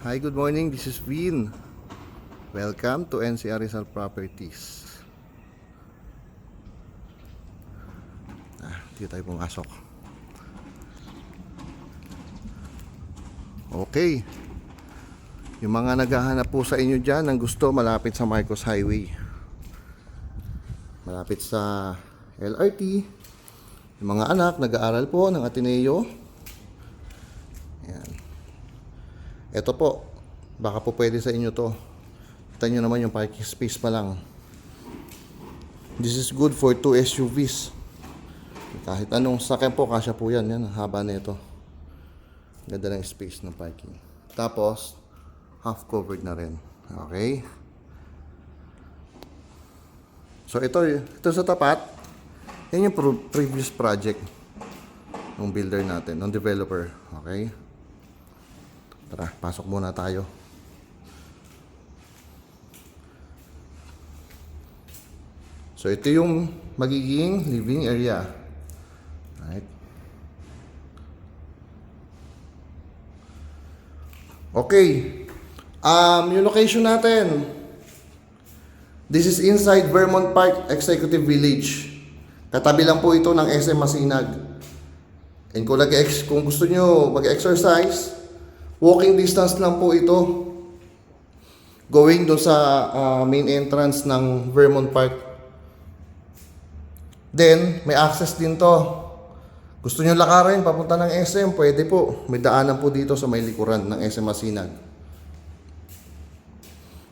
Hi, good morning. This is Vin. Welcome to NCR Rizal Properties. Dito tayo pumasok. Okay. Yung mga naghahanap po sa inyo dyan ng gusto malapit sa Marcos Highway, malapit sa LRT, yung mga anak nag-aaral po ng Ateneo. Ayan. Ito po, baka po pwede sa inyo to. Kita nyo naman yung parking space pa lang. This is good for 2 SUVs. Kahit anong sakyan po, kasya po yan. Yan, haba na ito. Ganda ng space ng parking. Tapos, half covered na rin. Okay. So ito sa tapat, yan yung previous project ng builder natin, ng developer. Okay. Tara, pasok muna tayo. So ito yung magiging living area. Right. Okay. Yung location natin. This is inside Vermont Park Executive Village. Katabi lang po ito ng SM Masinag. And kung gusto nyo mag-exercise, walking distance lang po ito. Going doon sa main entrance ng Vermont Park. Then, may access din to. Gusto nyo lakarin, papunta ng SM, pwede po. May daanan po dito sa may likuran ng SM Masinag.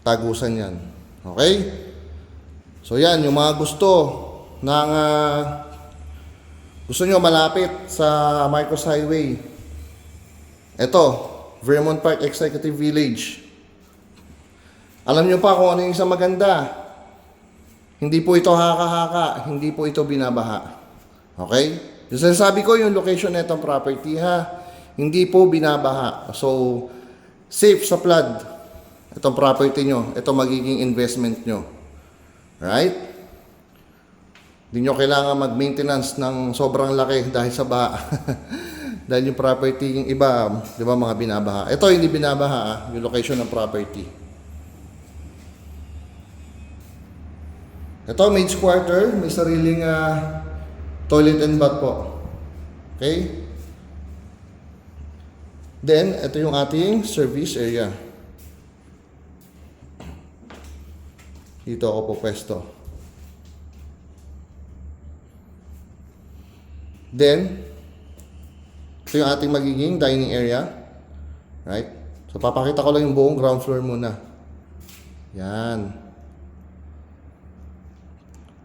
Tagusan yan. Okay? So yan, yung mga gusto ng gusto nyo malapit sa Marcos Highway. Ito, Vermont Park Executive Village. Alam nyo pa kung ano yung isang maganda. Hindi po ito haka-haka, hindi po ito binabaha. Okay? Yung sinasabi ko, yung location na itong property ha, hindi po binabaha. So, safe sa flood itong property nyo, ito magiging investment nyo. Right? Hindi nyo kailangan mag-maintenance ng sobrang laki dahil sa baha. Dahil yung property, yung iba, di ba mga binabaha. Ito hindi binabaha, yung location ng property. Ito, maid's quarter, may sariling toilet and bath po. Okay? Then, ito yung ating service area. Dito ako po pwesto. Then, ito yung ating magiging dining area. Right? So, papakita ko lang yung buong ground floor muna. Yan.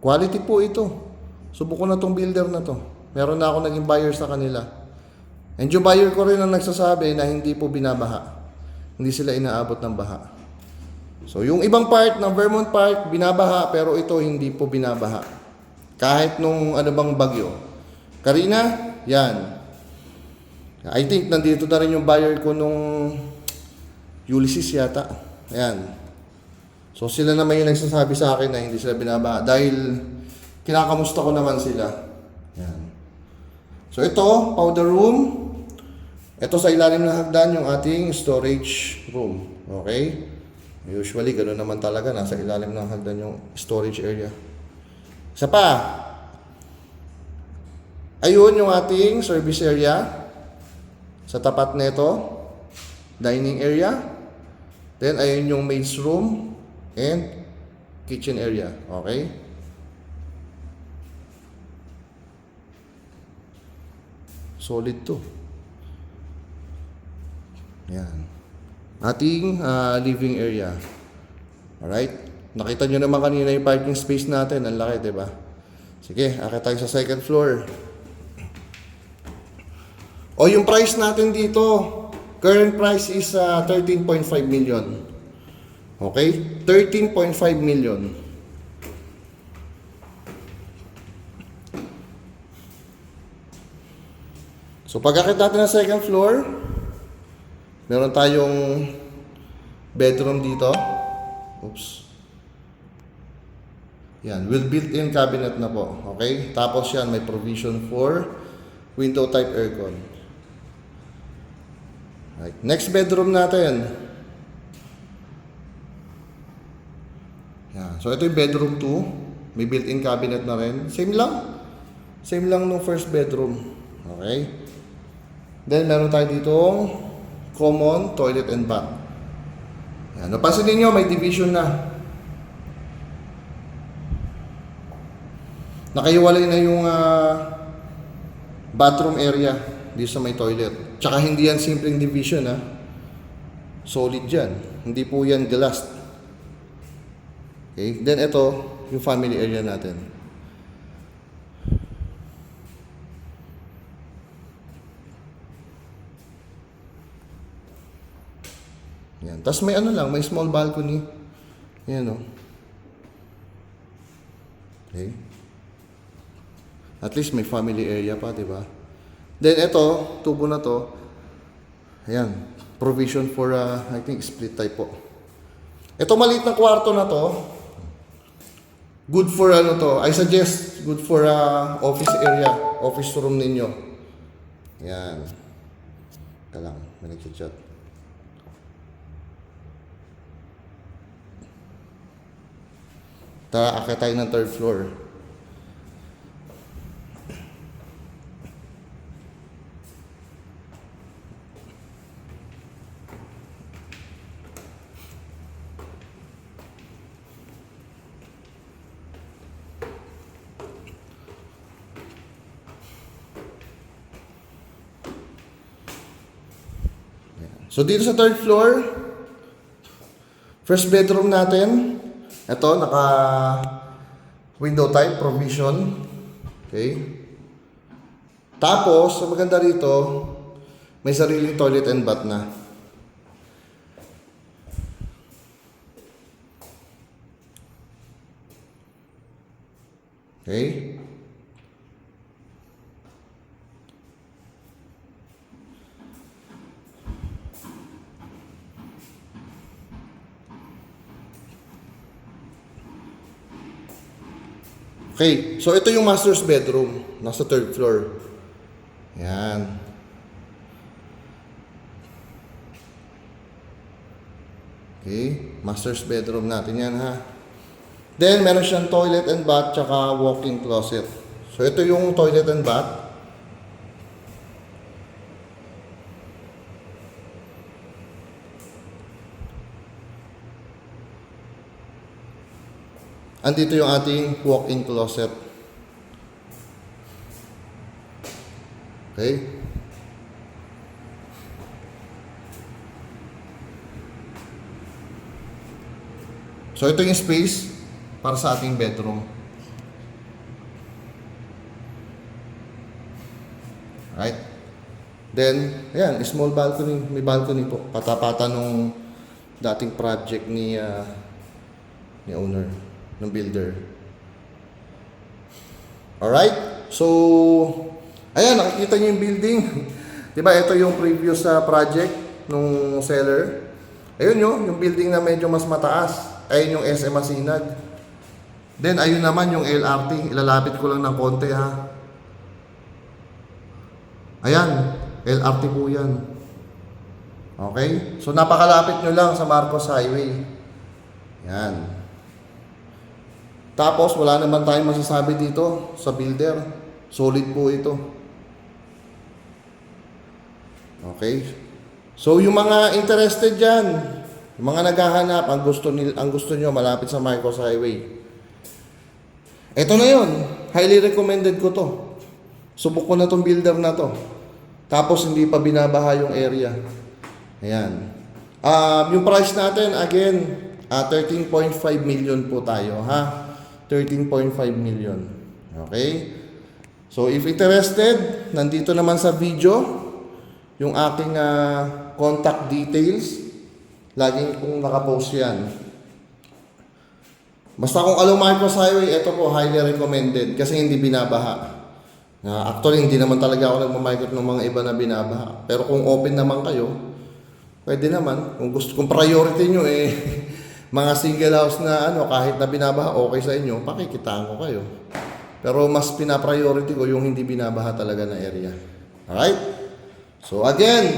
Quality po ito. Subukan na tong builder na to. Meron na ako naging buyer sa kanila. And yung buyer ko rin ang nagsasabi na hindi po binabaha. Hindi sila inaabot ng baha. So, yung ibang part ng Vermont Park, binabaha, pero ito hindi po binabaha. Kahit nung ano bang bagyo. Karina, yan. I think nandito na rin yung buyer ko nung Ulysses yata. Ayan. So, sila naman yung nagsasabi sa akin na hindi sila binabaha. Dahil kinakamusta ko naman sila. Ayan. So, ito, powder room. Ito sa ilalim ng hagdan yung ating storage room. Okay? Usually, ganoon naman talaga. Nasa ilalim ng hagdan yung storage area. Isa pa. Ayun yung ating service area. Sa tapat nito, dining area. Then, ayun yung maid's room and kitchen area. Okay? Solid to. Yan. Ating living area. Alright? Nakita nyo naman kanina yung parking space natin. Ang laki, diba? Sige, akit tayo sa second floor. O, yung price natin dito, current price is 13.5 million. Okay? 13.5 million. So, pag akit natin ng second floor, meron tayong bedroom dito. Oops. Yan, with built-in cabinet na po. Okay? Tapos yan, may provision for window type aircon. Right. Next bedroom natin. Yan. So ito yung bedroom 2. May built-in cabinet na rin. Same lang. Same lang nung first bedroom. Okay. Then meron tayo ditong common toilet and bath. Yan. Napansin niyo may division na. Nakahiwalay na yung bathroom area dito sa may toilet. Tsaka hindi yan simpleng division ha. Solid yan. Hindi po yan glass. Okay. Then ito yung family area natin. Yan. Tapos may ano lang, may small balcony. Yan o. Okay. At least may family area pa, di ba? Then ito, tubo na to. Ayan, provision for I think split type po. Ito maliit na kwarto na to. Good for ano to? I suggest good for office area, office room ninyo. Ayan. Ika lang, may nag-chat. Tara, akit tayo ng third floor. So dito sa third floor, first bedroom natin, ito naka window type provision. Okay. Tapos, ang maganda rito, may sariling toilet and bath na. Okay. Okay, so ito yung master's bedroom. Nasa third floor. Yan. Okay, master's bedroom natin yan ha. Then, meron siyang toilet and bath tsaka walk-in closet. So ito yung toilet and bath. Andito yung ating walk-in closet. Okay? So ito yung space para sa ating bedroom. Right? Then, ayan, small balcony. May balcony po. Patapata nung dating project ni owner, ng builder. Alright? So, ayan, nakikita nyo yung building. Diba, ito yung previous project nung seller. Ayun yung building na medyo mas mataas. Ayun yung SM Masinag. Then, ayun naman yung LRT. Ilalapit ko lang ng konti ha. Ayan, LRT po yan. Okay? So, napakalapit nyo lang sa Marcos Highway. Yan. Tapos, wala naman tayong masasabi dito sa builder. Solid po ito. Okay? So, yung mga interested dyan, yung mga naghahanap, ang gusto nyo malapit sa Marcos Highway. Ito na yun. Highly recommended ko to. Subok ko na tong builder na to. Tapos, hindi pa binabaha yung area. Ayan. Yung price natin, again, 13.5 million po tayo, ha? 13.5 million. Okay? So, if interested, nandito naman sa video, yung aking contact details. Laging kung nakapost yan. Basta kung alam Marcos Highway, ito po, highly recommended kasi hindi binabaha. Actually, hindi naman talaga ako nagmamigrate ng mga iba na binabaha. Pero kung open naman kayo, pwede naman. Kung priority nyo mga single house na kahit na binabaha, okay sa inyo, pakikitaan ko kayo. Pero mas pina-priority ko yung hindi binabaha talaga na area. Alright? So again,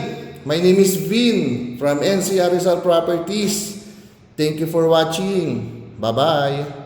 my name is Vin from NCR Rizal Properties. Thank you for watching. Bye-bye!